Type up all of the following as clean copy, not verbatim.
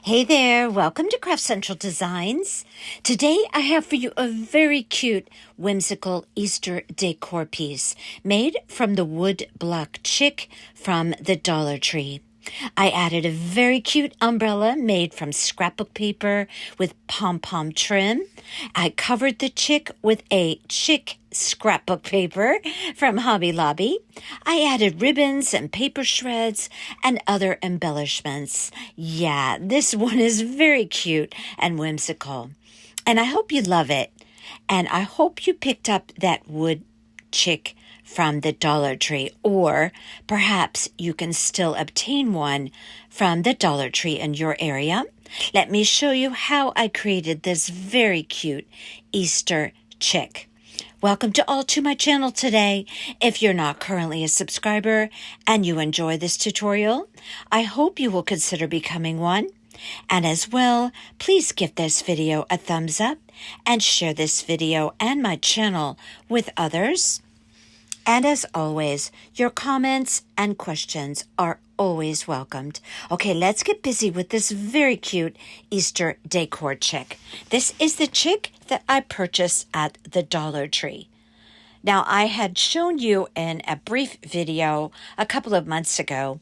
Hey there, welcome to Craft Central Designs. Today I have for you a very cute, whimsical Easter decor piece made from the wood block chick from the Dollar Tree. I added a very cute umbrella made from scrapbook paper with pom-pom trim. I covered the chick with a chick scrapbook paper from Hobby Lobby. I added ribbons and paper shreds and other embellishments. Yeah, this one is very cute and whimsical. And I hope you love it. And I hope you picked up that wood chick from the Dollar Tree, or perhaps you can still obtain one from the Dollar Tree in your area. Let me show you how I created this very cute Easter chick. Welcome to all to my channel today. If you're not currently a subscriber and you enjoy this tutorial, I hope you will consider becoming one. And as well, please give this video a thumbs up and share this video and my channel with others. And as always, your comments and questions are always welcomed. Okay, let's get busy with this very cute Easter decor chick. This is the chick that I purchased at the Dollar Tree. Now, I had shown you in a brief video a couple of months ago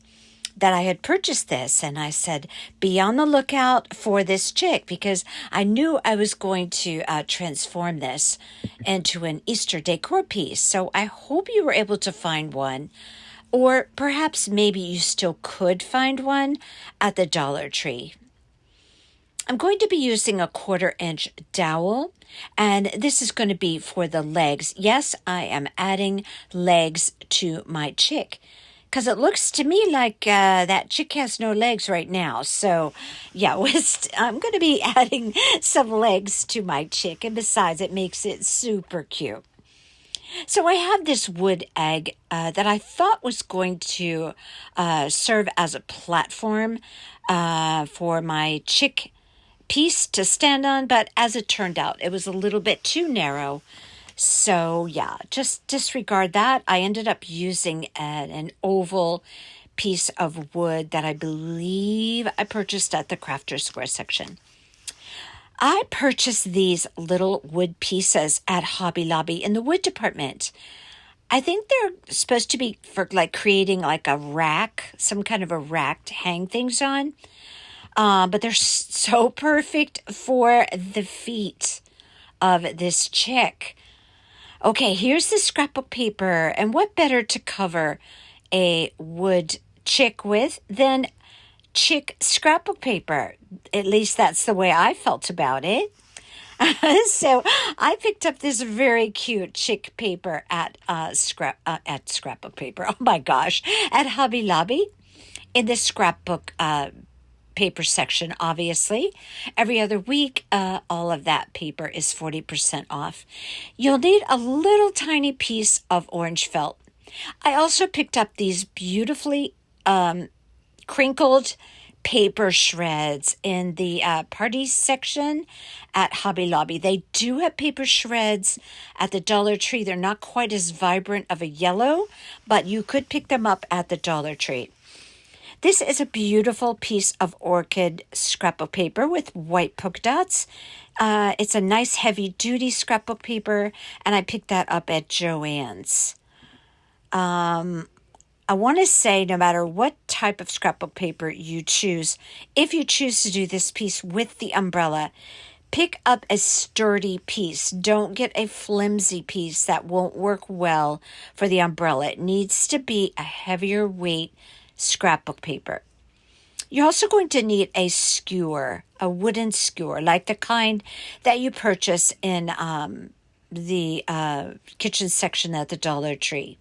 that I had purchased this, and I said, be on the lookout for this chick because I knew I was going to transform this into an Easter decor piece. So I hope you were able to find one, or perhaps maybe you still could find one at the Dollar Tree. I'm going to be using a 1/4-inch dowel, and this is going to be for the legs. Yes, I am adding legs to my chick, because it looks to me like that chick has no legs right now. So, yeah, I'm going to be adding some legs to my chick. And besides, it makes it super cute. So I have this wood egg that I thought was going to serve as a platform for my chick piece to stand on. But as it turned out, it was a little bit too narrow. So yeah, just disregard that. I ended up using an oval piece of wood that I believe I purchased at the Crafter Square section. I purchased these little wood pieces at Hobby Lobby in the wood department. I think they're supposed to be for like creating like a rack, some kind of a rack to hang things on. But they're so perfect for the feet of this chick. Okay, here's the scrapbook paper, and what better to cover a wood chick with than chick scrapbook paper? At least that's the way I felt about it. So I picked up this very cute chick paper at Scrapbook Paper. Oh my gosh, at Hobby Lobby in the scrapbook paper section, obviously. Every other week, all of that paper is 40% off. You'll need a little tiny piece of orange felt. I also picked up these beautifully crinkled paper shreds in the party section at Hobby Lobby. They do have paper shreds at the Dollar Tree. They're not quite as vibrant of a yellow, but you could pick them up at the Dollar Tree. This is a beautiful piece of orchid scrapbook paper with white polka dots. It's a nice heavy-duty scrapbook paper, and I picked that up at Joann's. I want to say no matter what type of scrapbook paper you choose, if you choose to do this piece with the umbrella, pick up a sturdy piece. Don't get a flimsy piece that won't work well for the umbrella. It needs to be a heavier weight scrapbook paper. You're also going to need a skewer, a wooden skewer, like the kind that you purchase in the kitchen section at the Dollar Tree.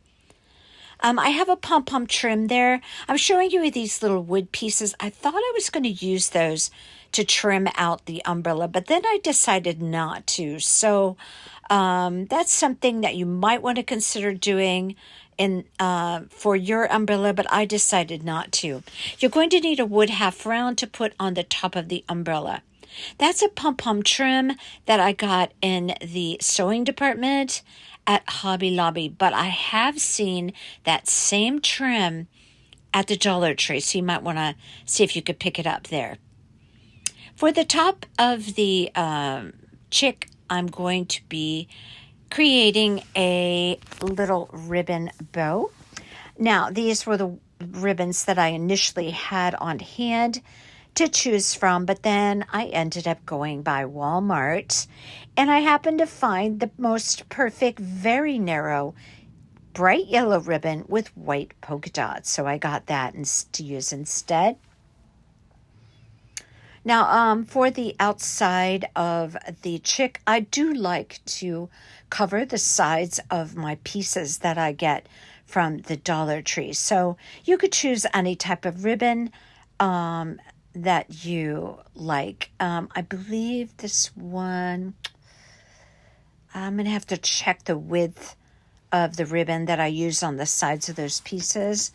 I have a pom-pom trim there. I'm showing you these little wood pieces. I thought I was going to use those to trim out the umbrella, but then I decided not to. So that's something that you might want to consider doing for your umbrella, but I decided not to. You're going to need a wood half round to put on the top of the umbrella. That's a pom-pom trim that I got in the sewing department at Hobby Lobby, but I have seen that same trim at the Dollar Tree, so you might want to see if you could pick it up there. For the top of the chick, I'm going to be creating a little ribbon bow. Now, these were the ribbons that I initially had on hand to choose from, but then I ended up going by Walmart, and I happened to find the most perfect, very narrow, bright yellow ribbon with white polka dots. So I got that to use instead. Now, for the outside of the chick, I do like to cover the sides of my pieces that I get from the Dollar Tree. So you could choose any type of ribbon that you like. I believe this one, I'm going to have to check the width of the ribbon that I use on the sides of those pieces.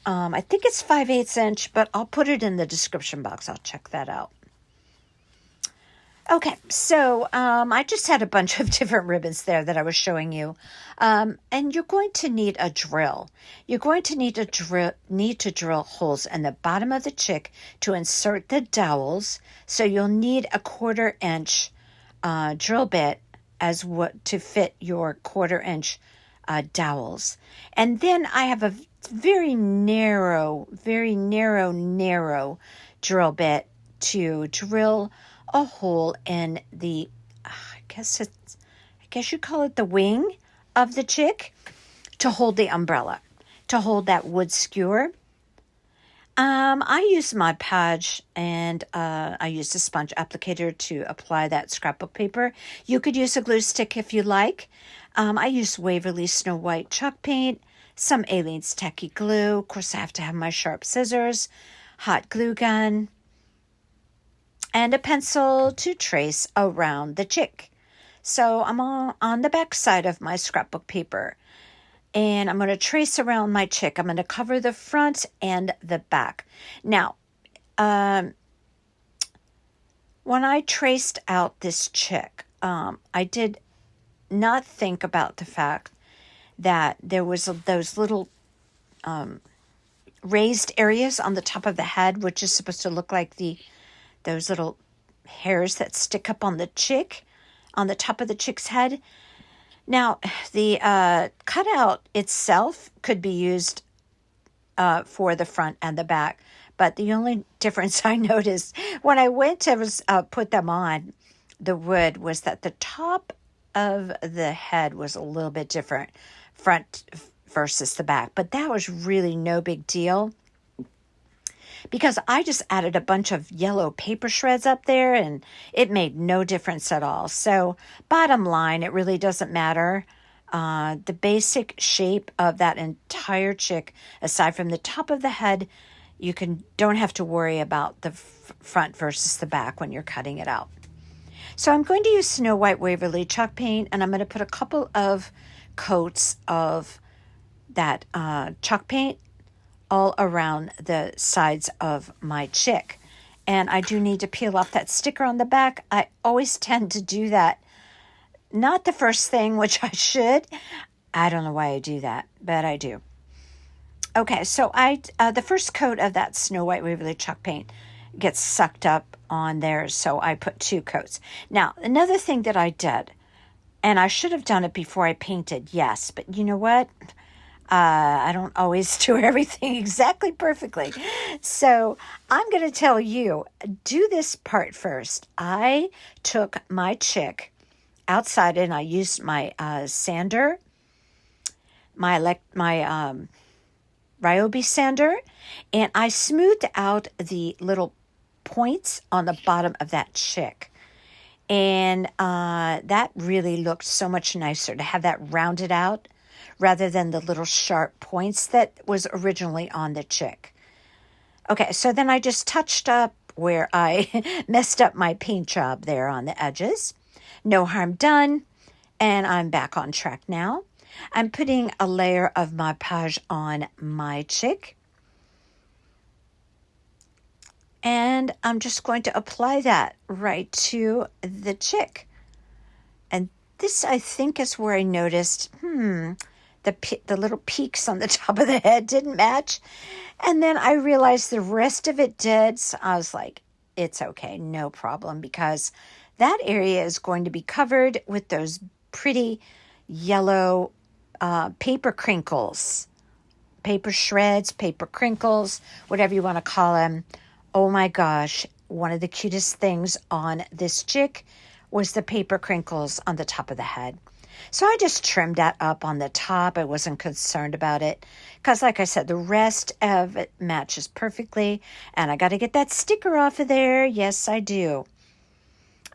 I think it's 5/8 inch, but I'll put it in the description box. I'll check that out. Okay, so I just had a bunch of different ribbons there that I was showing you. And you're going to need a drill. You're going to need to drill holes in the bottom of the chick to insert the dowels. So you'll need a 1/4 inch drill bit as what to fit your 1/4 inch dowels. And then I have a very narrow drill bit to drill a hole in the, I guess you call it the wing of the chick, to hold the umbrella, to hold that wood skewer. I use Mod Podge, and I used a sponge applicator to apply that scrapbook paper. You could use a glue stick if you like. I use Waverly Snow White chalk paint, some Aleene's tacky glue. Of course, I have to have my sharp scissors, hot glue gun, and a pencil to trace around the chick. So I'm on the back side of my scrapbook paper, and I'm going to trace around my chick. I'm going to cover the front and the back. Now, when I traced out this chick, I did not think about the fact that there was those little raised areas on the top of the head, which is supposed to look like those little hairs that stick up on the chick, on the top of the chick's head. Now, the cutout itself could be used for the front and the back, but the only difference I noticed when I went to put them on the wood was that the top of the head was a little bit different, front versus the back. But that was really no big deal, because I just added a bunch of yellow paper shreds up there, and it made no difference at all. So bottom line, it really doesn't matter. The basic shape of that entire chick, aside from the top of the head, you don't have to worry about the front versus the back when you're cutting it out. So I'm going to use Snow White Waverly chalk paint, and I'm going to put a couple of coats of that chalk paint all around the sides of my chick. And I do need to peel off that sticker on the back. I always tend to do that. Not the first thing, which I should. I don't know why I do that, but I do. Okay, so the first coat of that Snow White Waverly chalk paint gets sucked up on there, so I put 2 coats. Now, another thing that I did, and I should have done it before I painted, yes, but you know what? I don't always do everything exactly perfectly. So I'm going to tell you, do this part first. I took my chick outside, and I used my sander, my Ryobi sander, and I smoothed out the little points on the bottom of that chick. And that really looked so much nicer to have that rounded out rather than the little sharp points that was originally on the chick. Okay, so then I just touched up where I messed up my paint job there on the edges. No harm done, and I'm back on track now. I'm putting a layer of Mod Podge on my chick, and I'm just going to apply that right to the chick. And this, I think, is where I noticed, the little peaks on the top of the head didn't match. And then I realized the rest of it did. So I was like, it's okay, no problem, because that area is going to be covered with those pretty yellow paper crinkles, paper shreds, paper crinkles, whatever you want to call them. Oh my gosh, one of the cutest things on this chick was the paper crinkles on the top of the head. So I just trimmed that up on the top. I wasn't concerned about it because, like I said, the rest of it matches perfectly. And I got to get that sticker off of there. Yes, I do.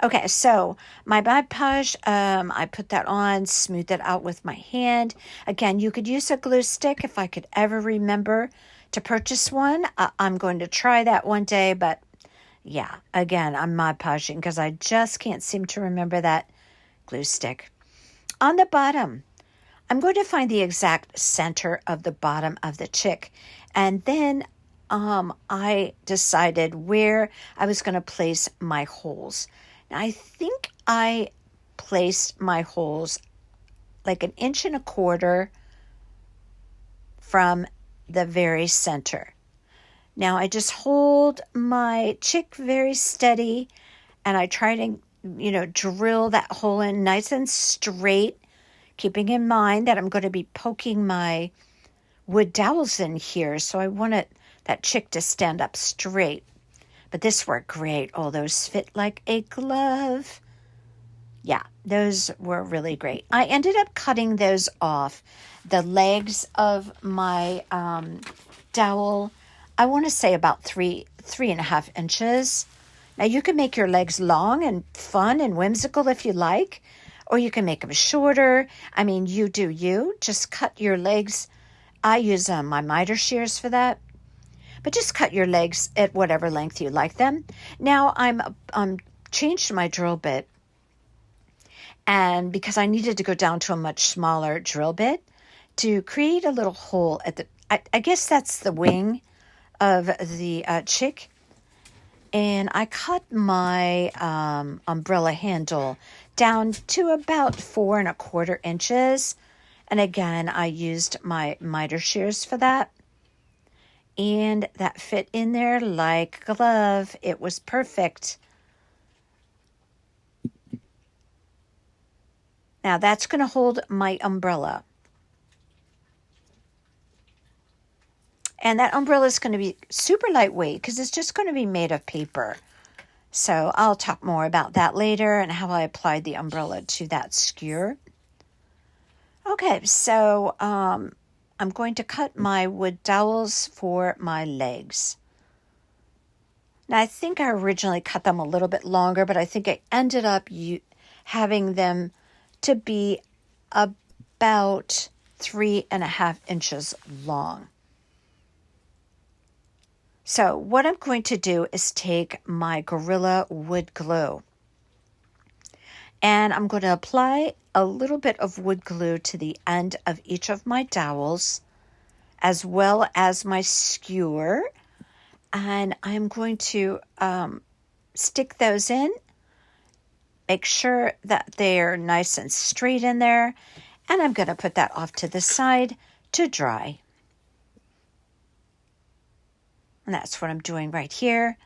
Okay, so my Mod Podge, I put that on, smooth it out with my hand. Again, you could use a glue stick if I could ever remember to purchase one. I'm going to try that one day, but yeah, again, I'm Mod Podging because I just can't seem to remember that glue stick. On the bottom, I'm going to find the exact center of the bottom of the chick, and then I decided where I was going to place my holes. I think I placed my holes like 1.25 inches from the very center. Now I just hold my chick very steady and I try to, drill that hole in nice and straight, keeping in mind that I'm going to be poking my wood dowels in here. So I wanted that chick to stand up straight. But this worked great. Oh, those fit like a glove. Yeah, those were really great. I ended up cutting those off. The legs of my dowel, I want to say about 3.5 inches. Now, you can make your legs long and fun and whimsical if you like, or you can make them shorter. I mean, you do you. Just cut your legs. I use my miter shears for that. But just cut your legs at whatever length you like them. Now I'm changed my drill bit, and because I needed to go down to a much smaller drill bit to create a little hole at the, I guess that's the wing of the chick. And I cut my umbrella handle down to about 4.25 inches. And again, I used my miter shears for that. And that fit in there like a glove. It was perfect. Now that's going to hold my umbrella. And that umbrella is going to be super lightweight because it's just going to be made of paper. So I'll talk more about that later and how I applied the umbrella to that skewer. Okay, so I'm going to cut my wood dowels for my legs. Now, I think I originally cut them a little bit longer, but I think I ended up having them to be about 3.5 inches long. So what I'm going to do is take my Gorilla wood glue, and I'm going to apply a little bit of wood glue to the end of each of my dowels, as well as my skewer. And I'm going to stick those in, make sure that they're nice and straight in there. And I'm going to put that off to the side to dry. And that's what I'm doing right here.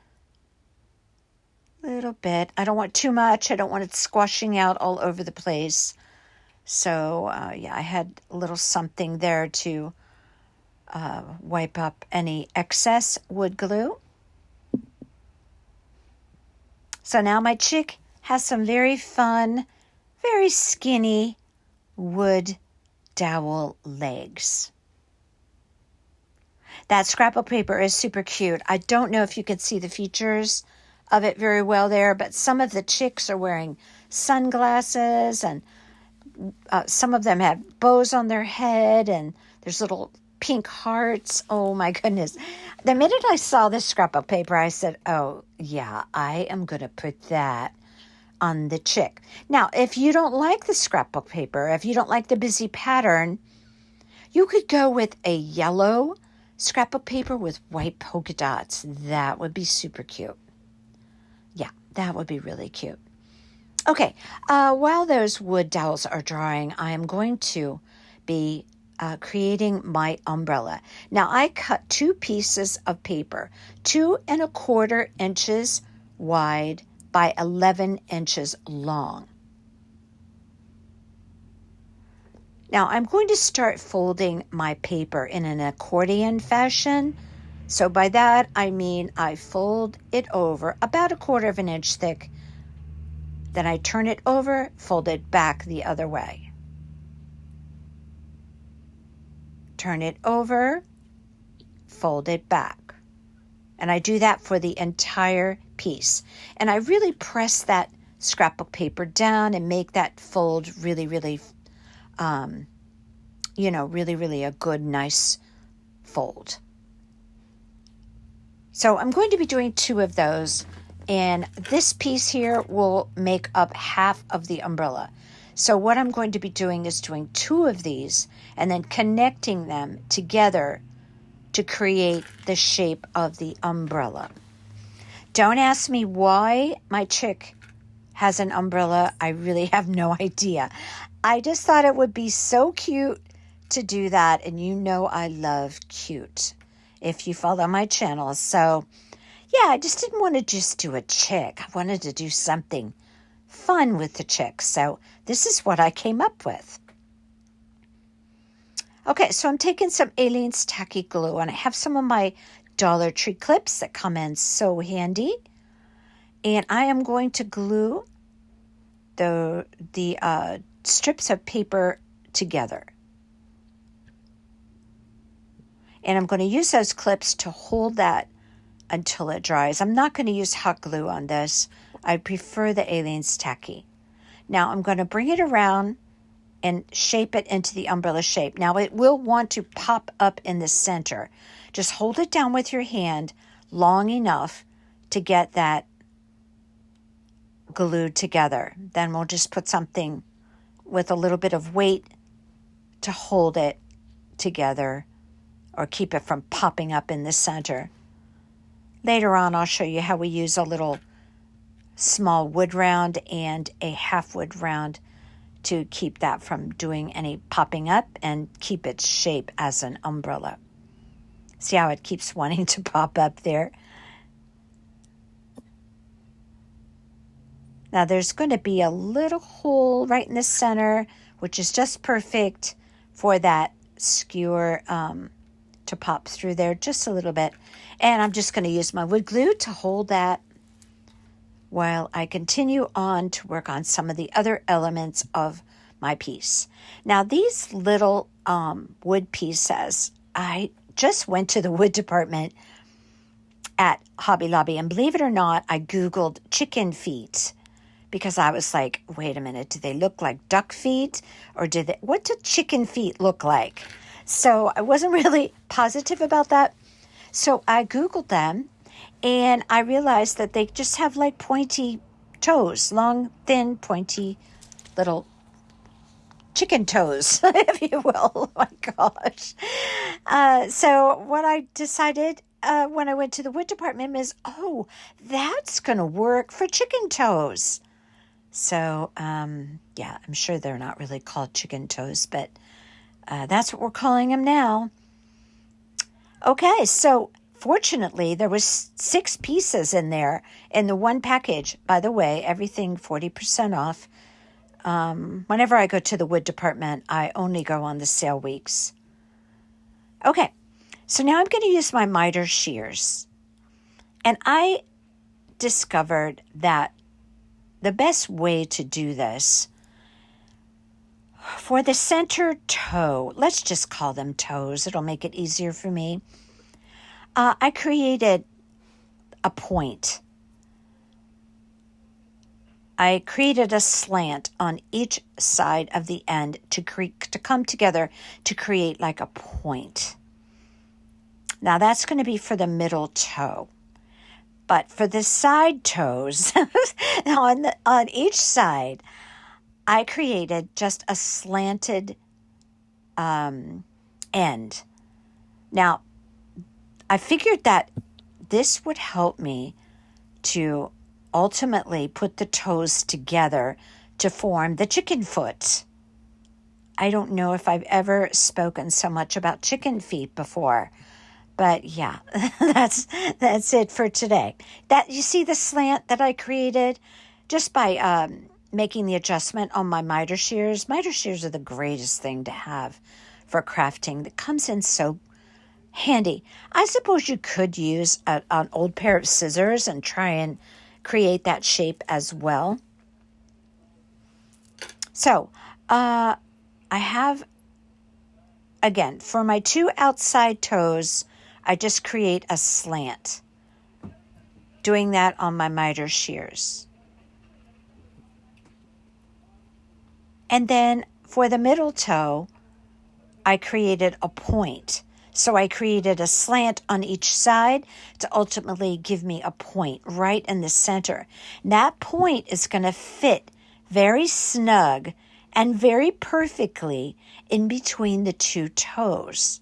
A little bit. I don't want too much. I don't want it squashing out all over the place. So, yeah, I had a little something there to wipe up any excess wood glue. So now my chick has some very fun, very skinny wood dowel legs. That scrapbook paper is super cute. I don't know if you can see the features of it very well there, but some of the chicks are wearing sunglasses, and some of them have bows on their head, and there's little pink hearts. Oh my goodness. The minute I saw this scrapbook paper, I said, oh yeah, I am going to put that on the chick. Now, if you don't like the scrapbook paper, if you don't like the busy pattern, you could go with a yellow scrapbook paper with white polka dots. That would be super cute. Yeah, that would be really cute. Okay, while those wood dowels are drying, I am going to be creating my umbrella. Now, I cut 2 pieces of paper, 2.25 inches wide by 11 inches long. Now I'm going to start folding my paper in an accordion fashion. So by that I mean I fold it over about 1/4 inch thick. Then I turn it over, fold it back the other way. Turn it over, fold it back. And I do that for the entire piece. And I really press that scrapbook paper down and make that fold really, really, really a good, nice fold. So I'm going to be doing 2 of those. And this piece here will make up half of the umbrella. So what I'm going to be doing is doing 2 of these and then connecting them together to create the shape of the umbrella. Don't ask me why my chick has an umbrella. I really have no idea. I just thought it would be so cute to do that. And you know I love cute if you follow my channel. So yeah, I just didn't want to just do a chick. I wanted to do something fun with the chick. So this is what I came up with. Okay, so I'm taking some Aleene's tacky glue, and I have some of my Dollar Tree clips that come in so handy. And I am going to glue the strips of paper together. And I'm going to use those clips to hold that until it dries. I'm not going to use hot glue on this. I prefer the Aleene's tacky. Now I'm going to bring it around and shape it into the umbrella shape. Now it will want to pop up in the center. Just hold it down with your hand long enough to get that glued together. Then we'll just put something with a little bit of weight to hold it together or keep it from popping up in the center. Later on, I'll show you how we use a little small wood round and a half wood round to keep that from doing any popping up and keep its shape as an umbrella. See how it keeps wanting to pop up there? Now there's going to be a little hole right in the center, which is just perfect for that skewer to pop through there just a little bit. And I'm just going to use my wood glue to hold that while I continue on to work on some of the other elements of my piece. Now these little wood pieces, I just went to the wood department at Hobby Lobby, and believe it or not, I Googled chicken feet because I was like, wait a minute, do they look like duck feet, or what do chicken feet look like? So I wasn't really positive about that. So I Googled them, and I realized that they just have like pointy toes, long, thin, pointy little chicken toes, if you will. Oh my gosh. So what I decided when I went to the wood department is, that's going to work for chicken toes. So, yeah, I'm sure they're not really called chicken toes, but that's what we're calling them now. Okay, so fortunately, there was 6 pieces in there in the one package. By the way, everything 40% off. Whenever I go to the wood department, I only go on the sale weeks. Okay, so now I'm going to use my miter shears. And I discovered that the best way to do this, for the center toe, let's just call them toes. It'll make it easier for me. I created a point. I created a slant on each side of the end to come together to create like a point. Now that's going to be for the middle toe. But for the side toes, on each side, I created just a slanted end. Now, I figured that this would help me to ultimately put the toes together to form the chicken foot. I don't know if I've ever spoken so much about chicken feet before, But yeah, that's it for today. That you see the slant that I created just by making the adjustment on my miter shears. Miter shears are the greatest thing to have for crafting. That comes in so handy. I suppose you could use an old pair of scissors and try and create that shape as well. So I have, again, for my 2 outside toes, I just create a slant, doing that on my miter shears. And then for the middle toe, I created a point. So I created a slant on each side to ultimately give me a point right in the center. And that point is going to fit very snug and very perfectly in between the 2 toes.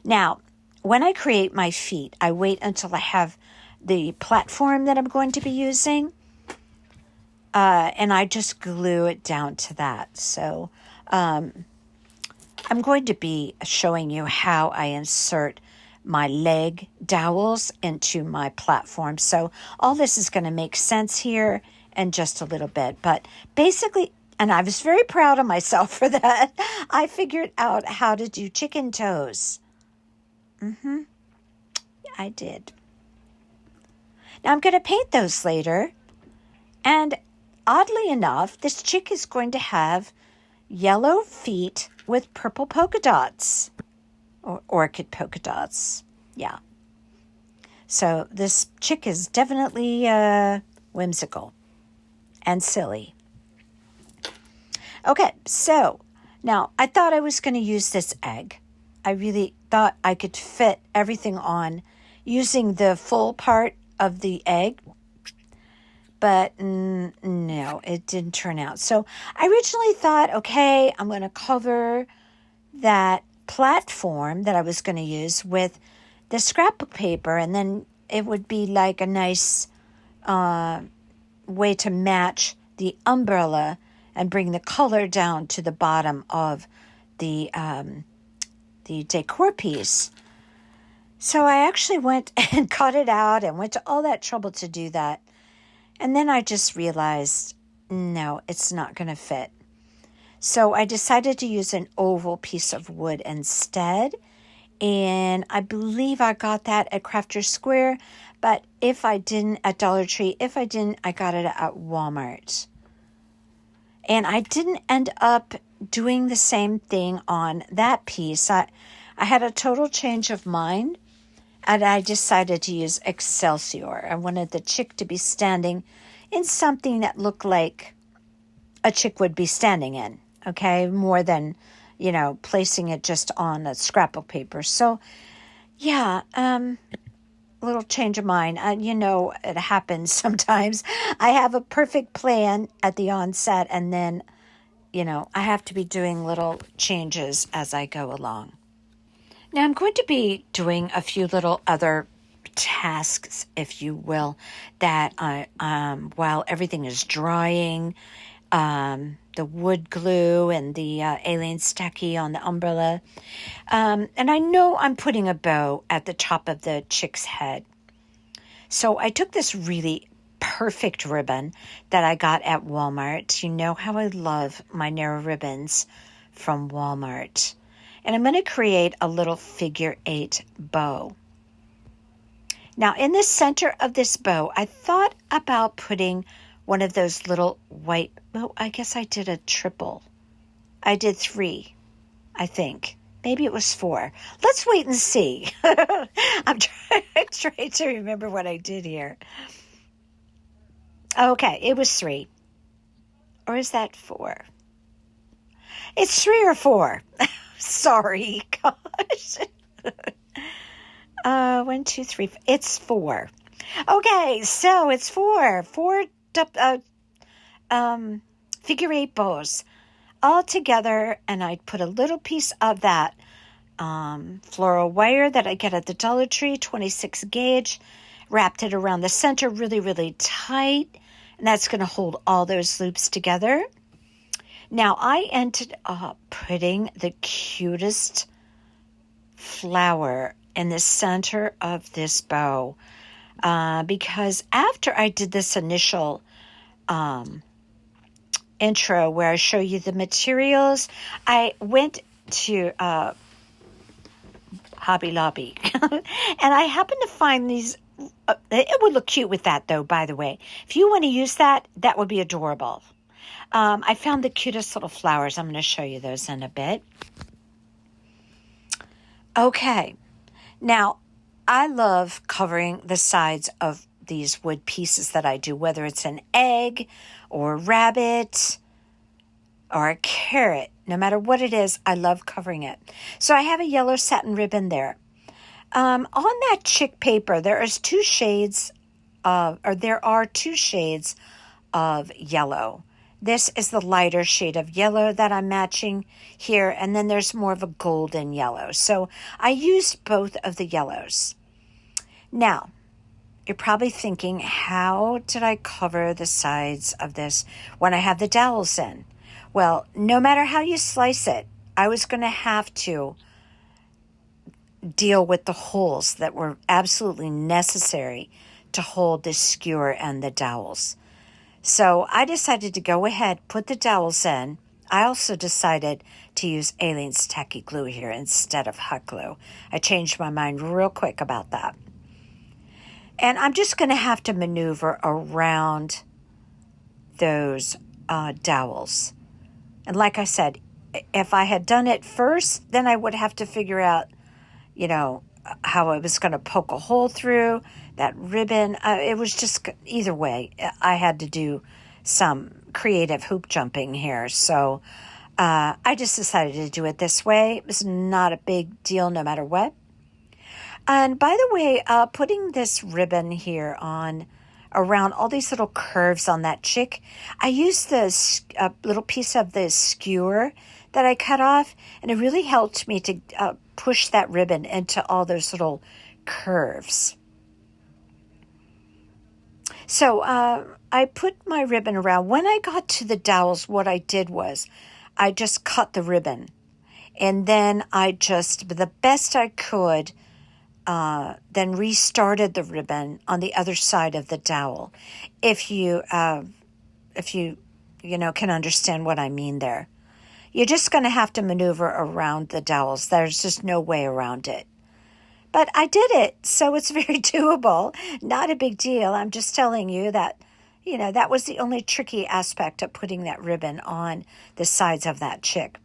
Now, when I create my feet, I wait until I have the platform that I'm going to be using, and I just glue it down to that. So I'm going to be showing you how I insert my leg dowels into my platform. So all this is going to make sense here in just a little bit. But basically, and I was very proud of myself for that, I figured out how to do chicken toes. I did. Now I'm going to paint those later. And oddly enough, this chick is going to have yellow feet with purple polka dots. Or orchid polka dots. Yeah. So this chick is definitely whimsical and silly. Okay, so now I thought I was going to use this egg. I really thought I could fit everything on using the full part of the egg, but no, it didn't turn out. So I originally thought, okay, I'm going to cover that platform that I was going to use with the scrapbook paper, and then it would be like a nice way to match the umbrella and bring the color down to the bottom of the decor piece. So I actually went and cut it out and went to all that trouble to do that. And then I just realized, no, it's not going to fit. So I decided to use an oval piece of wood instead. And I believe I got that at Crafter's Square. But if I didn't, at Dollar Tree, if I didn't, I got it at Walmart. And I didn't end up doing the same thing on that piece. I had a total change of mind, and I decided to use Excelsior. I wanted the chick to be standing in something that looked like a chick would be standing in, okay? More than, placing it just on a scrapbook paper. So, yeah, a little change of mind. It happens sometimes. I have a perfect plan at the onset, and then, I have to be doing little changes as I go along. Now, I'm going to be doing a few little other tasks, if you will, that while everything is drying, the wood glue and the alien stacky on the umbrella. And I know I'm putting a bow at the top of the chick's head. So I took this really perfect ribbon that I got at Walmart. You know how I love my narrow ribbons from Walmart. And I'm going to create a little figure 8 bow. Now, in the center of this bow, I thought about putting one of those little white, I guess I did a triple. I did 3, I think. Maybe it was 4. Let's wait and see. I'm trying to remember what I did here. Okay, it was 3. Or is that 4? It's 3 or 4. Sorry, gosh. 1, 2, 3. It's 4. Okay, so it's 4. 4 figure 8 bows all together, and I put a little piece of that floral wire that I get at the Dollar Tree, 26 gauge, wrapped it around the center really, really tight, and that's going to hold all those loops together. Now, I ended up putting the cutest flower in the center of this bow because after I did this initial intro where I show you the materials, I went to Hobby Lobby and I happened to find these. It would look cute with that, though, by the way. If you want to use that, that would be adorable. I found the cutest little flowers. I'm going to show you those in a bit. Okay. Now, I love covering the sides of these wood pieces that I do, whether it's an egg or a rabbit or a carrot. No matter what it is, I love covering it. So I have a yellow satin ribbon there. On that chick paper, there are two shades of yellow. This is the lighter shade of yellow that I'm matching here, and then there's more of a golden yellow. So I used both of the yellows. Now, you're probably thinking, how did I cover the sides of this when I have the dowels in? Well, no matter how you slice it, I was going to have to deal with the holes that were absolutely necessary to hold the skewer and the dowels. So I decided to go ahead, put the dowels in. I also decided to use Aleene's Tacky Glue here instead of hot glue. I changed my mind real quick about that. And I'm just going to have to maneuver around those dowels. And like I said, if I had done it first, then I would have to figure out, how I was going to poke a hole through that ribbon. It was just, either way, I had to do some creative hoop jumping here. So I just decided to do it this way. It was not a big deal no matter what. And by the way, putting this ribbon here on around all these little curves on that chick, I used this little piece of the skewer that I cut off, and it really helped me to push that ribbon into all those little curves. So I put my ribbon around. When I got to the dowels, what I did was I just cut the ribbon, and then I just, the best I could, then restarted the ribbon on the other side of the dowel. If you can understand what I mean there. You're just going to have to maneuver around the dowels. There's just no way around it. But I did it, so it's very doable. Not a big deal. I'm just telling you that, that was the only tricky aspect of putting that ribbon on the sides of that chick.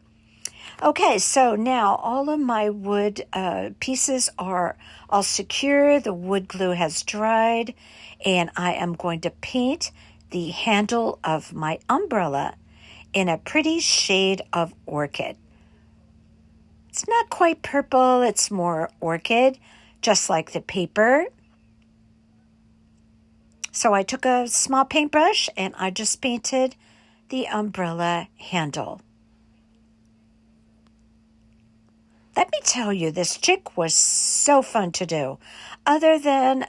Okay, so now all of my wood pieces are all secure. The wood glue has dried, and I am going to paint the handle of my umbrella in a pretty shade of orchid. It's not quite purple, it's more orchid, just like the paper. So I took a small paintbrush and I just painted the umbrella handle. Let me tell you, this chick was so fun to do. Other than,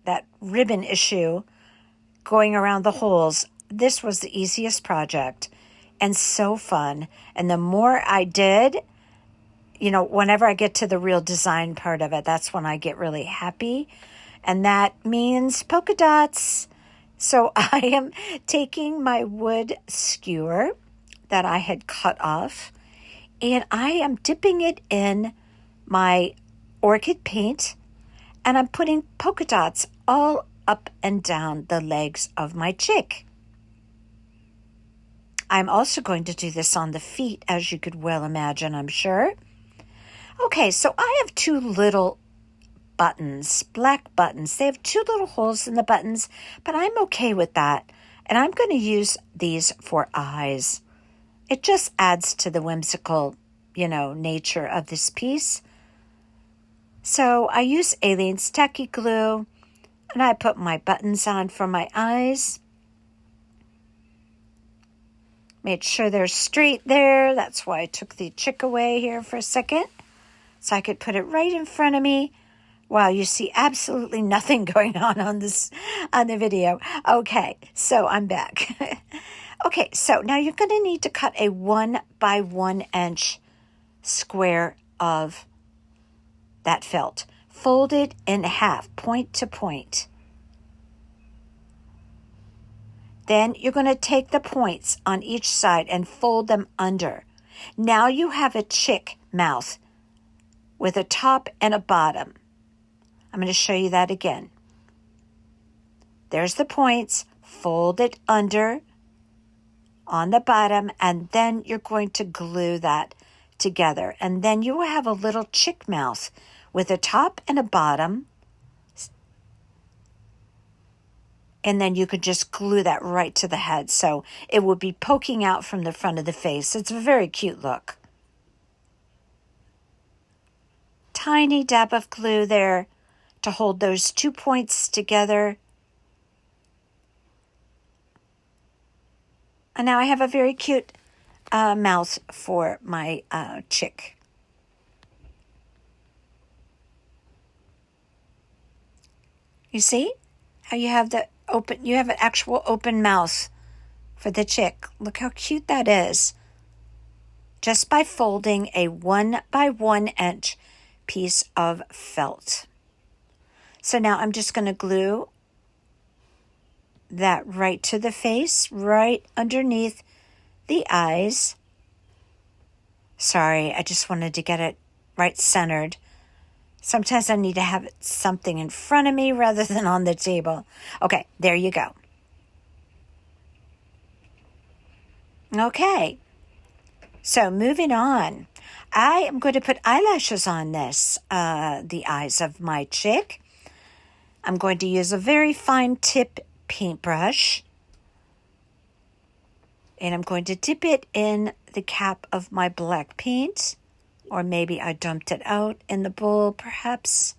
that ribbon issue going around the holes, this was the easiest project and so fun. And the more I did, whenever I get to the real design part of it, that's when I get really happy. And that means polka dots. So I am taking my wood skewer that I had cut off, and I am dipping it in my orchid paint, and I'm putting polka dots all up and down the legs of my chick. I'm also going to do this on the feet, as you could well imagine, I'm sure. Okay, so I have two little buttons, black buttons. They have two little holes in the buttons, but I'm okay with that. And I'm going to use these for eyes. It just adds to the whimsical, nature of this piece. So I use Aleene's Tacky Glue, and I put my buttons on for my eyes. Made sure they're straight there. That's why I took the chick away here for a second, so I could put it right in front of me. Wow, you see absolutely nothing going on the video. Okay, so I'm back. Okay, so now you're going to need to cut a 1 by 1 inch square of that felt. Fold it in half, point to point. Then you're going to take the points on each side and fold them under. Now you have a chick mouth with a top and a bottom. I'm going to show you that again. There's the points, fold it under on the bottom, and then you're going to glue that together. And then you will have a little chick mouth with a top and a bottom. And then you could just glue that right to the head. So it would be poking out from the front of the face. It's a very cute look. Tiny dab of glue there to hold those 2 points together. And now I have a very cute mouth for my chick. You see how you have the open, you have an actual open mouth for the chick. Look how cute that is. Just by folding a 1 by 1 inch piece of felt. So now I'm just going to glue that right to the face, right underneath the eyes. Sorry, I just wanted to get it right centered. Sometimes I need to have something in front of me rather than on the table. Okay, there you go. Okay, so moving on. I am going to put eyelashes on this, the eyes of my chick. I'm going to use a very fine tip paintbrush. And I'm going to dip it in the cap of my black paint. Or maybe I dumped it out in the bowl, perhaps.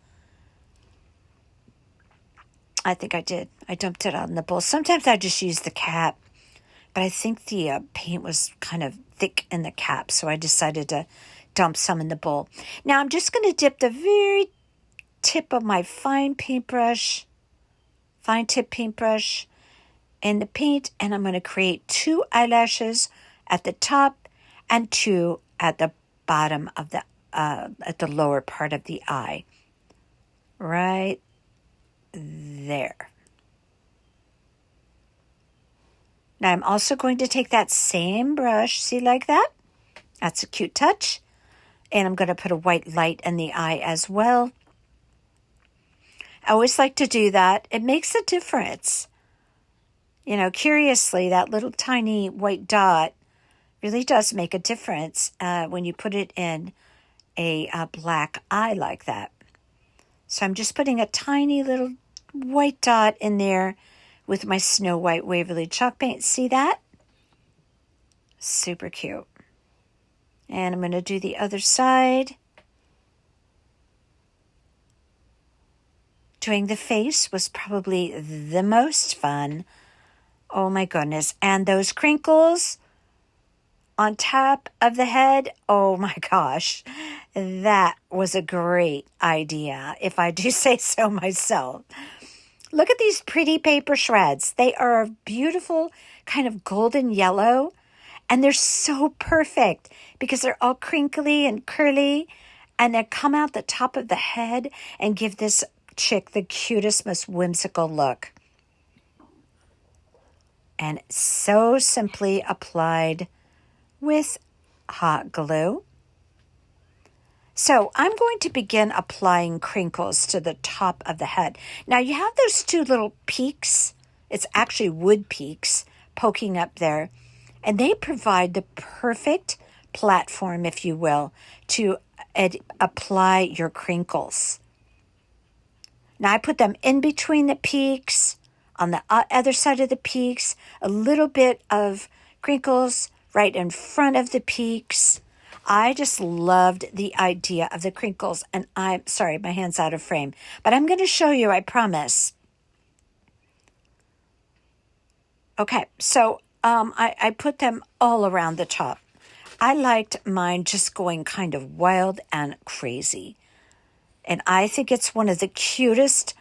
I think I did. I dumped it out in the bowl. Sometimes I just use the cap. But I think the paint was kind of thick in the cap. So I decided to dump some in the bowl. Now I'm just going to dip the very tip of my fine tip paintbrush in the paint. And I'm going to create 2 eyelashes at the top and 2 at the bottom of the at the lower part of the eye, right there. Now I'm also going to take that same brush, see, like that? That's a cute touch. And I'm going to put a white light in the eye as well. I always like to do that. It makes a difference. You know, curiously, that little tiny white dot really does make a difference when you put it in a black eye like that. So I'm just putting a tiny little white dot in there with my Snow White Waverly chalk paint. See that? Super cute. And I'm going to do the other side. Doing the face was probably the most fun. Oh my goodness. And those crinkles on top of the head, oh my gosh, that was a great idea, if I do say so myself. Look at these pretty paper shreds. They are a beautiful kind of golden yellow, and they're so perfect because they're all crinkly and curly, and they come out the top of the head and give this chick the cutest, most whimsical look. And so simply applied with hot glue. So I'm going to begin applying crinkles to the top of the head. Now you have those 2 little peaks. It's actually wood peaks poking up there. And they provide the perfect platform, if you will, to apply your crinkles. Now I put them in between the peaks, on the other side of the peaks, a little bit of crinkles right in front of the peaks. I just loved the idea of the crinkles. And I'm sorry, my hand's out of frame. But I'm going to show you, I promise. Okay, so I put them all around the top. I liked mine just going kind of wild and crazy. And I think it's one of the cutest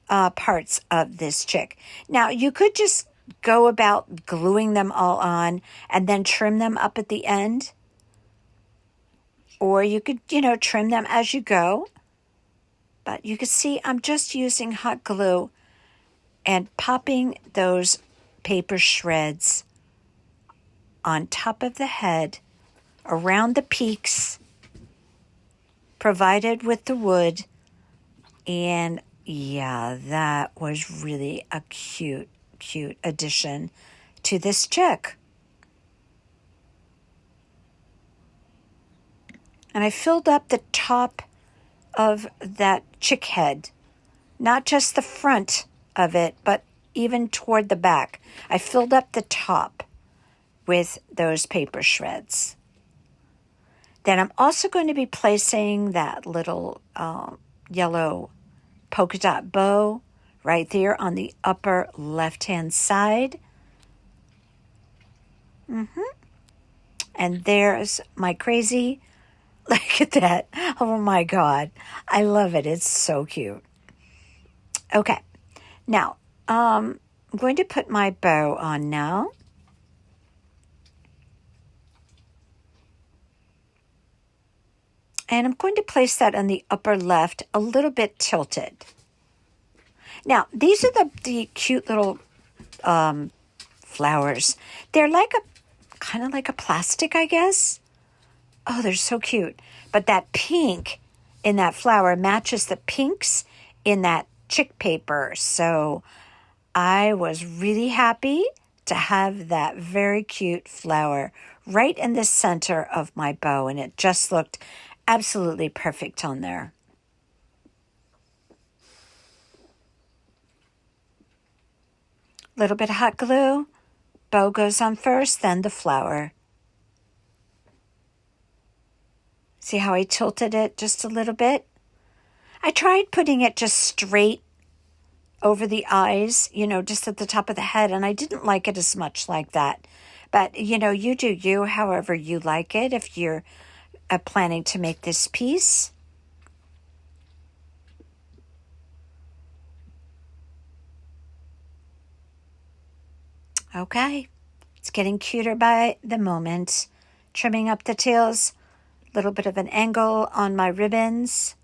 parts of this chick. Now, you could just go about gluing them all on and then trim them up at the end. Or you could, trim them as you go. But you can see I'm just using hot glue and popping those paper shreds on top of the head, around the peaks, provided with the wood. And yeah, that was really a cute addition to this chick. And I filled up the top of that chick head, not just the front of it, but even toward the back. I filled up the top with those paper shreds. Then I'm also going to be placing that little yellow polka dot bow right there on the upper left-hand side. And there's my crazy. Look at that. Oh my God. I love it. It's so cute. Okay. Now, I'm going to put my bow on now. And I'm going to place that on the upper left, a little bit tilted. Now, these are the cute little flowers. They're like kind of like a plastic, I guess. Oh, they're so cute. But that pink in that flower matches the pinks in that chick paper. So I was really happy to have that very cute flower right in the center of my bow. And it just looked absolutely perfect on there. Little bit of hot glue. Bow goes on first, then the flower. See how I tilted it just a little bit? I tried putting it just straight over the eyes, just at the top of the head, and I didn't like it as much like that. But, you do you, however you like it, if you're planning to make this piece. Okay, it's getting cuter by the moment. Trimming up the tails, a little bit of an angle on my ribbons.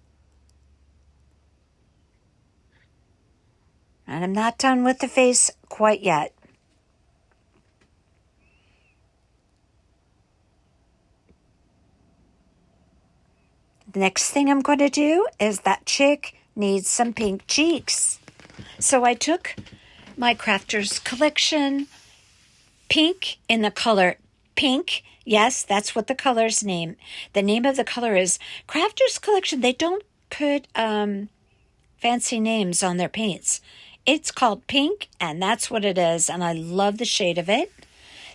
And I'm not done with the face quite yet. The next thing I'm going to do is that chick needs some pink cheeks. So I took my Crafters Collection pink in the color pink. Yes, that's what the color's name. The name of the color is Crafters Collection. They don't put fancy names on their paints. It's called pink, and that's what it is, and I love the shade of it.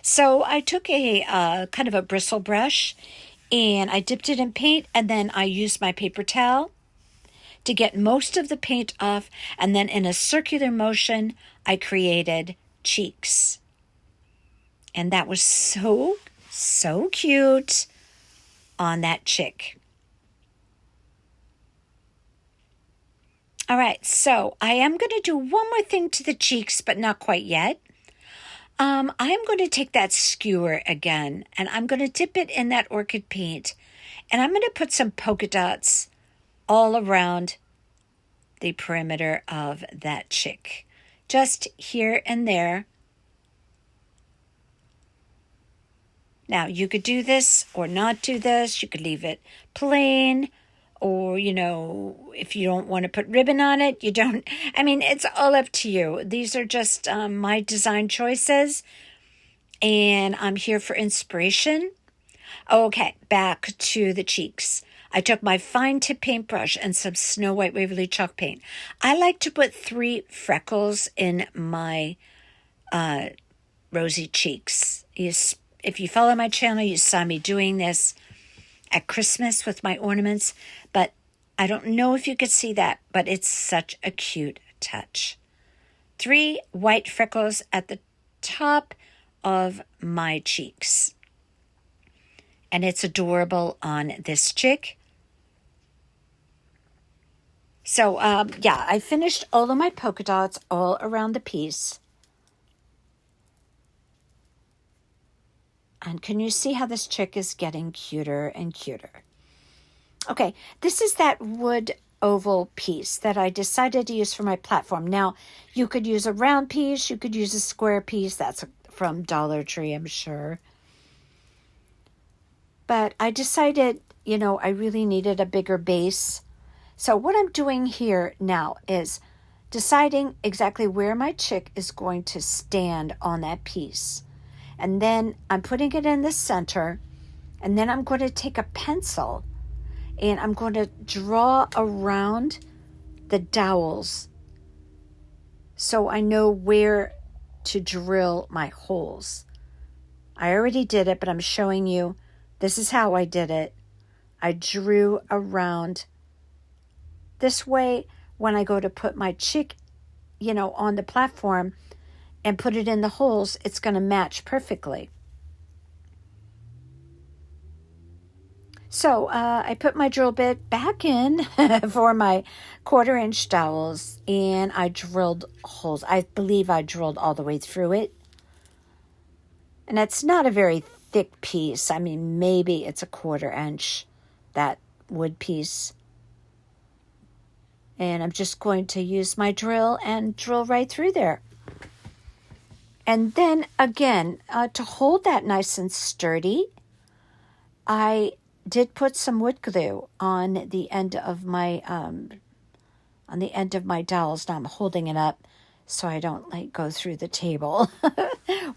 So I took a kind of a bristle brush, and I dipped it in paint, and then I used my paper towel to get most of the paint off, and then in a circular motion, I created cheeks. And that was so cute on that chick. All right, so I am going to do one more thing to the cheeks, but not quite yet. I am going to take that skewer again, and I'm going to dip it in that orchid paint, and I'm going to put some polka dots all around the perimeter of that chick, just here and there. Now, you could do this or not do this. You could leave it plain, or, if you don't want to put ribbon on it, you don't. I mean, it's all up to you. These are just my design choices, and I'm here for inspiration. Okay, back to the cheeks. I took my fine tip paintbrush and some Snow White Waverly chalk paint. I like to put 3 freckles in my rosy cheeks. If you follow my channel, you saw me doing this at Christmas with my ornaments, but I don't know if you could see that, but it's such a cute touch. 3 white freckles at the top of my cheeks. And it's adorable on this chick. So, I finished all of my polka dots all around the piece. And can you see how this chick is getting cuter and cuter? Okay, this is that wood oval piece that I decided to use for my platform. Now, you could use a round piece, you could use a square piece. That's from Dollar Tree, I'm sure. But I decided, I really needed a bigger base. So what I'm doing here now is deciding exactly where my chick is going to stand on that piece. And then I'm putting it in the center, and then I'm going to take a pencil and I'm going to draw around the dowels so I know where to drill my holes. I already did it, but I'm showing you. This is how I did it. I drew around. This way, when I go to put my chick, on the platform and put it in the holes, it's going to match perfectly. So I put my drill bit back in for my 1/4-inch dowels, and I drilled holes. I believe I drilled all the way through it. And it's not a very thick piece. I mean, maybe it's a 1/4 inch, that wood piece. And I'm just going to use my drill and drill right through there. And then again, to hold that nice and sturdy, I did put some wood glue on the end of my dowels. Now I'm holding it up so I don't go through the table.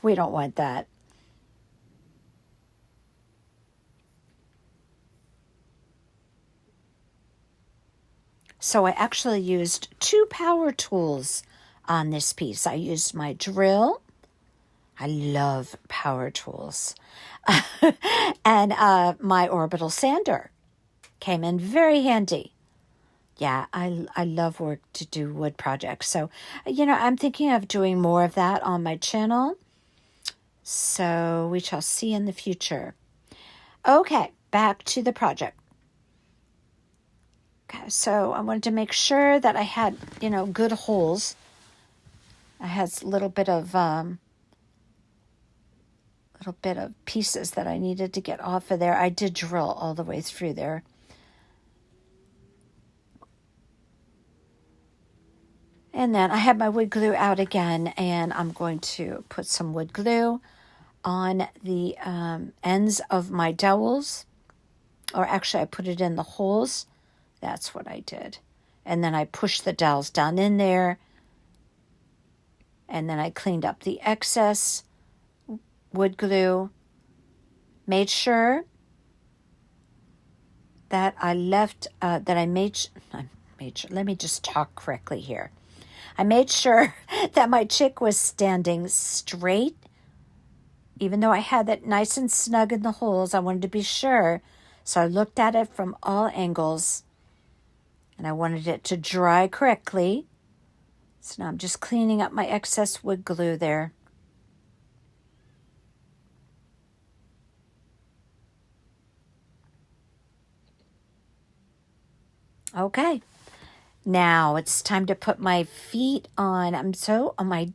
We don't want that. So I actually used 2 power tools on this piece. I used my drill. I love power tools. And my orbital sander came in very handy. Yeah, I love work to do wood projects. So, I'm thinking of doing more of that on my channel. So we shall see in the future. Okay, back to the project. Okay, so I wanted to make sure that I had, good holes. I had a little bit of pieces that I needed to get off of there. I did drill all the way through there. And then I have my wood glue out again, and I'm going to put some wood glue on the ends of my dowels. Or actually, I put it in the holes. That's what I did. And then I pushed the dowels down in there. And then I cleaned up the excess wood glue. Made sure that I left, let me just talk correctly here. I made sure that my chick was standing straight. Even though I had that nice and snug in the holes, I wanted to be sure. So I looked at it from all angles. And I wanted it to dry correctly. So now I'm just cleaning up my excess wood glue there. Okay. Now it's time to put my feet on. On my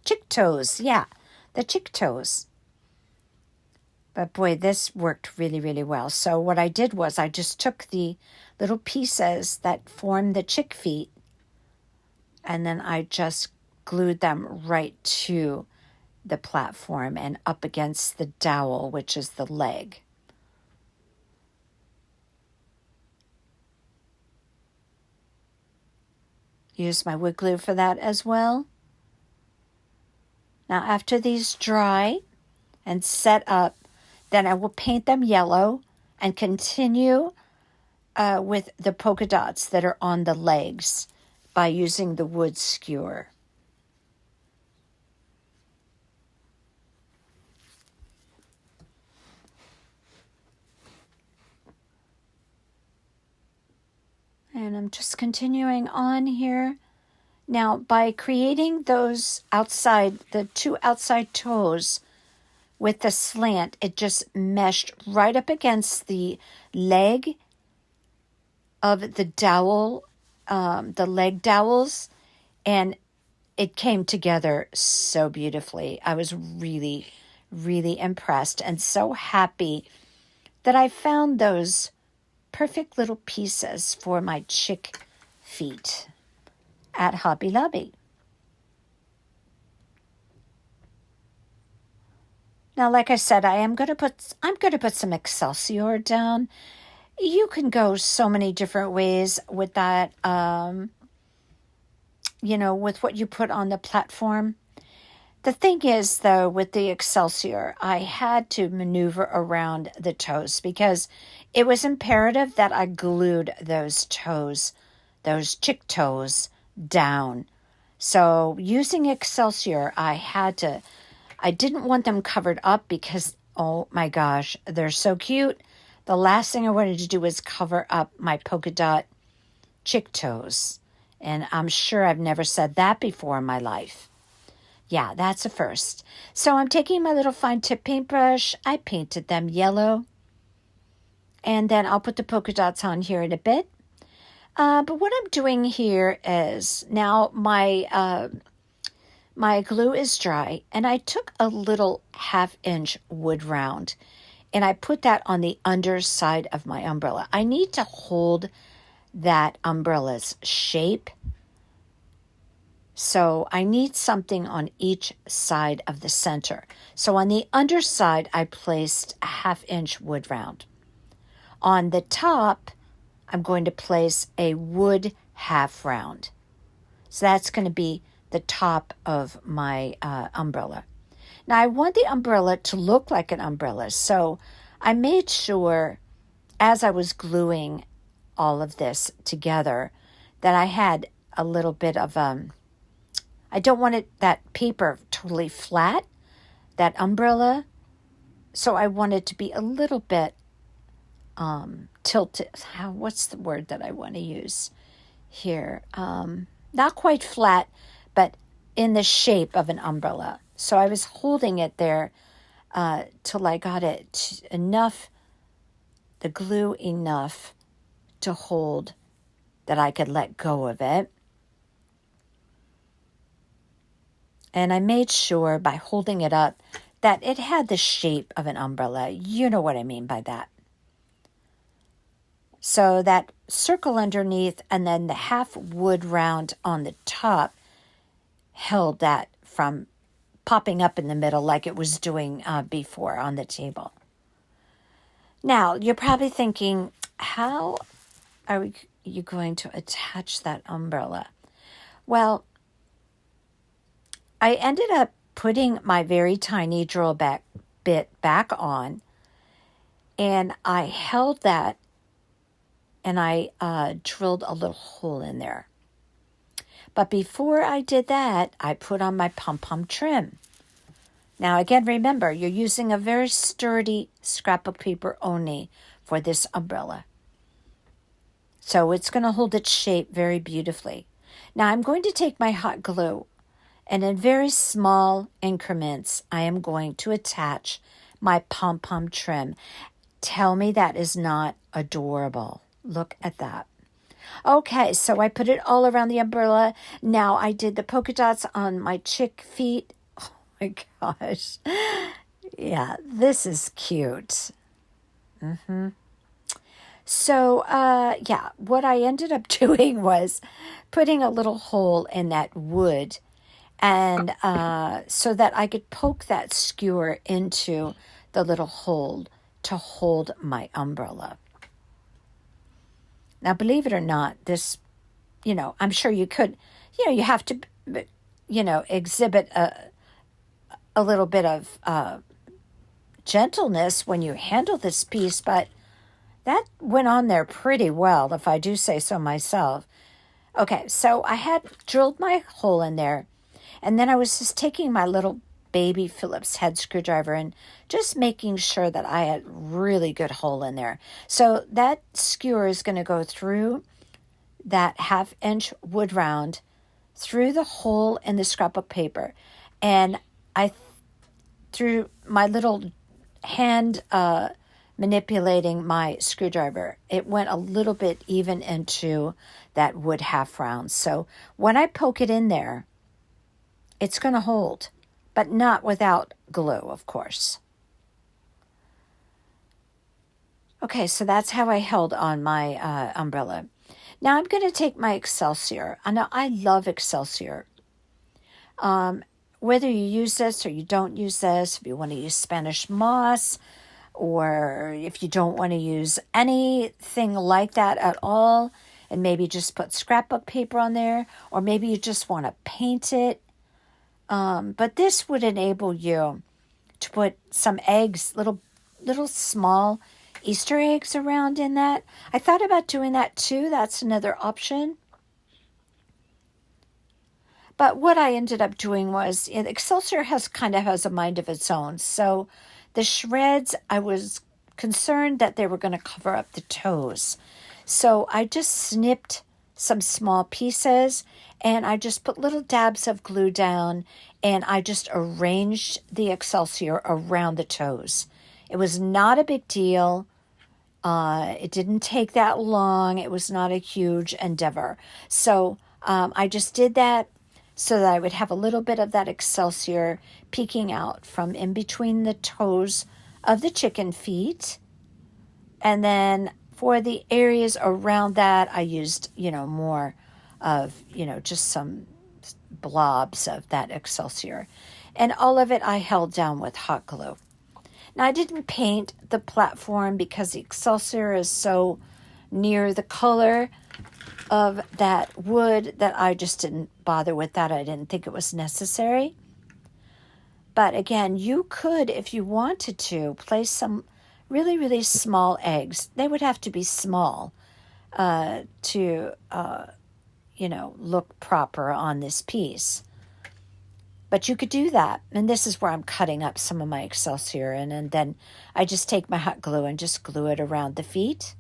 chick toes. Yeah, the chick toes. But boy, this worked really, really well. So what I did was I just took the little pieces that form the chick feet, and then I just glued them right to the platform and up against the dowel, which is the leg. Use my wood glue for that as well. Now after these dry and set up, then I will paint them yellow and continue with the polka dots that are on the legs by using the wood skewer. And I'm just continuing on here. Now, by creating the 2 outside toes with the slant, it just meshed right up against the leg of the dowel, the leg dowels, and it came together so beautifully. I was really, really impressed and so happy that I found those perfect little pieces for my chick feet at Hobby Lobby. Now, like I said, I'm going to put some Excelsior down. You can go so many different ways with that, with what you put on the platform. The thing is, though, with the Excelsior, I had to maneuver around the toes because it was imperative that I glued those toes, those chick toes, down. So using Excelsior, I didn't want them covered up because, oh my gosh, they're so cute. The last thing I wanted to do was cover up my polka dot chick toes. And I'm sure I've never said that before in my life. Yeah, that's a first. So I'm taking my little fine tip paintbrush. I painted them yellow. And then I'll put the polka dots on here in a bit. But what I'm doing here is now my glue is dry. And I took a little 1/2-inch wood round. And I put that on the underside of my umbrella. I need to hold that umbrella's shape. So I need something on each side of the center. So on the underside, I placed a 1/2-inch wood round. On the top, I'm going to place a wood half round. So that's going to be the top of my umbrella. Now I want the umbrella to look like an umbrella. So I made sure as I was gluing all of this together that I had a little bit of I don't want that paper totally flat, that umbrella. So I want it to be a little bit tilted. What's the word that I want to use here? Not quite flat, but in the shape of an umbrella. So I was holding it there till I got it enough, the glue enough to hold that I could let go of it. And I made sure by holding it up that it had the shape of an umbrella. You know what I mean by that. So that circle underneath and then the half wood round on the top held that from popping up in the middle like it was doing before on the table. Now, you're probably thinking, how are you going to attach that umbrella? Well, I ended up putting my very tiny drill bit back on, and I held that, and I drilled a little hole in there. But before I did that, I put on my pom-pom trim. Now, again, remember, you're using a very sturdy scrapbook paper only for this umbrella. So it's going to hold its shape very beautifully. Now, I'm going to take my hot glue, and in very small increments, I am going to attach my pom-pom trim. Tell me that is not adorable. Look at that. Okay, so I put it all around the umbrella. Now I did the polka dots on my chick feet. Oh my gosh. Yeah, this is cute. So, what I ended up doing was putting a little hole in that wood, and so that I could poke that skewer into the little hole to hold my umbrella. Now, believe it or not, this, I'm sure you could, you have to, exhibit a little bit of gentleness when you handle this piece, but that went on there pretty well, if I do say so myself. Okay, so I had drilled my hole in there, and then I was just taking my little baby Phillips head screwdriver and just making sure that I had really good hole in there. So that skewer is going to go through that 1/2-inch wood round, through the hole in the scrapbook paper, and through my little hand manipulating my screwdriver, it went a little bit even into that wood half round. So when I poke it in there, it's going to hold, but not without glue, of course. Okay, so that's how I held on my umbrella. Now I'm going to take my Excelsior. I know I love Excelsior. Whether you use this or you don't use this, if you want to use Spanish moss, or if you don't want to use anything like that at all, and maybe just put scrapbook paper on there, or maybe you just want to paint it. But this would enable you to put some eggs, little small Easter eggs around in that. I thought about doing that too. That's another option. But what I ended up doing was, Excelsior has a mind of its own. So the shreds, I was concerned that they were going to cover up the toes. So I just snipped some small pieces and I just put little dabs of glue down and I just arranged the Excelsior around the toes. It was not a big deal. It didn't take that long. It was not a huge endeavor. So I just did that so that I would have a little bit of that Excelsior peeking out from in between the toes of the chicken feet. And then for the areas around that, I used, more of, just some blobs of that Excelsior. And all of it I held down with hot glue. Now, I didn't paint the platform because the Excelsior is so near the color of that wood that I just didn't bother with that. I didn't think it was necessary. But again, you could, if you wanted to, place some really, really small eggs. They would have to be small to, look proper on this piece. But you could do that. And this is where I'm cutting up some of my Excelsior in. And then I just take my hot glue and just glue it around the feet.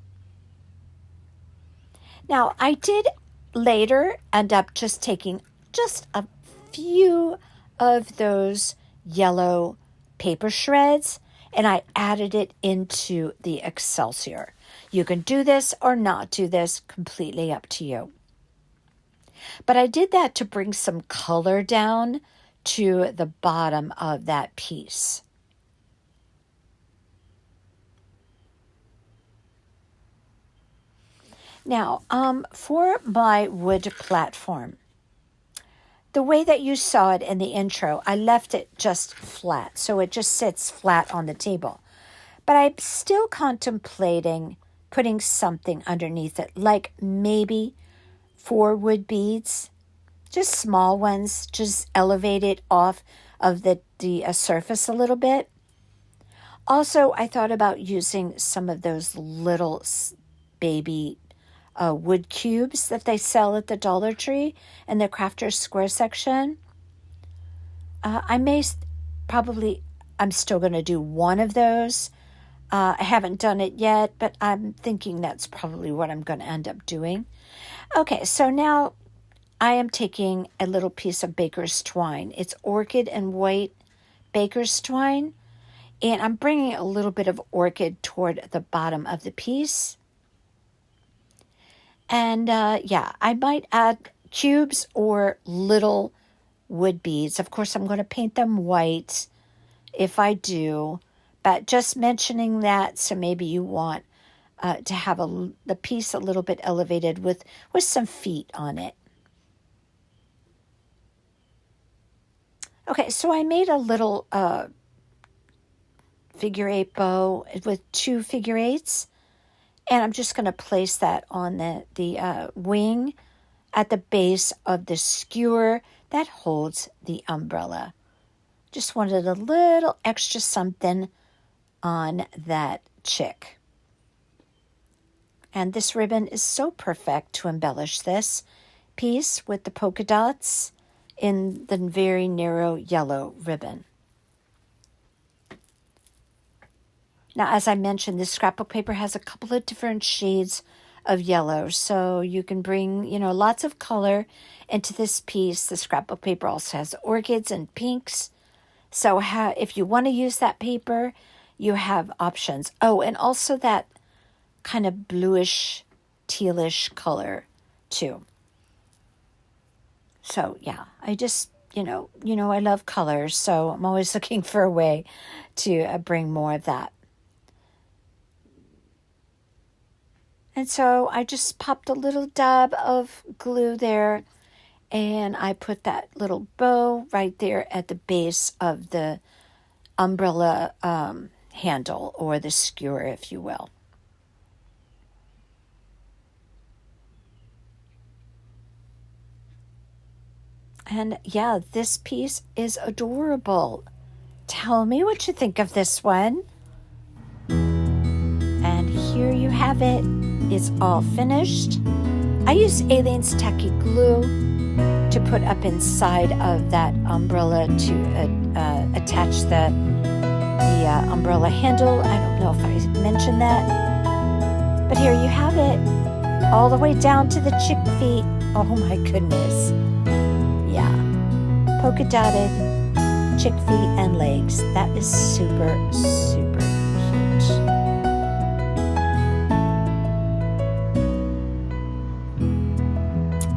Now, I did later end up just taking just a few of those yellow paper shreds and I added it into the Excelsior. You can do this or not do this, completely up to you. But I did that to bring some color down to the bottom of that piece. Now, for my wood platform, the way that you saw it in the intro, I left it just flat, so it just sits flat on the table. But I'm still contemplating putting something underneath it, like maybe 4 wood beads, just small ones, just elevate it off of the surface a little bit. Also, I thought about using some of those little baby wood cubes that they sell at the Dollar Tree in the Crafter's Square section. I'm still going to do one of those. I haven't done it yet, but I'm thinking that's probably what I'm going to end up doing. Okay, so now I am taking a little piece of baker's twine. It's orchid and white baker's twine. And I'm bringing a little bit of orchid toward the bottom of the piece. And I might add cubes or little wood beads. Of course, I'm going to paint them white if I do. But just mentioning that, so maybe you want to have the piece a little bit elevated with some feet on it. Okay, so I made a little figure 8 bow with 2 figure 8s. And I'm just going to place that on the wing at the base of the skewer that holds the umbrella. Just wanted a little extra something on that chick. And this ribbon is so perfect to embellish this piece with the polka dots in the very narrow yellow ribbon. Now, as I mentioned, this scrapbook paper has a couple of different shades of yellow, so you can bring, lots of color into this piece. The scrapbook paper also has orchids and pinks, so if you want to use that paper, you have options. Oh, and also that kind of bluish, tealish color, too. So, yeah, I just, I love colors, so I'm always looking for a way to bring more of that. And so I just popped a little dab of glue there, and I put that little bow right there at the base of the umbrella handle, or the skewer, if you will. And yeah, this piece is adorable. Tell me what you think of this one. And here you have it. It's all finished. I use Aleene's Tacky Glue to put up inside of that umbrella to attach the umbrella handle. I don't know if I mentioned that. But here you have it. All the way down to the chick feet. Oh my goodness. Yeah. Polka dotted chick feet and legs. That is super, super cute.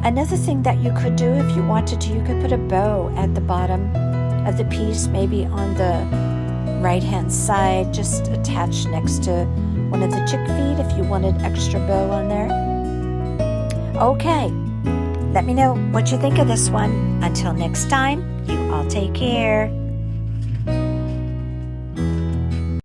Another thing that you could do if you wanted to, you could put a bow at the bottom of the piece, maybe on the right-hand side, just attached next to one of the chick feet if you wanted extra bow on there. Okay, let me know what you think of this one. Until next time, you all take care.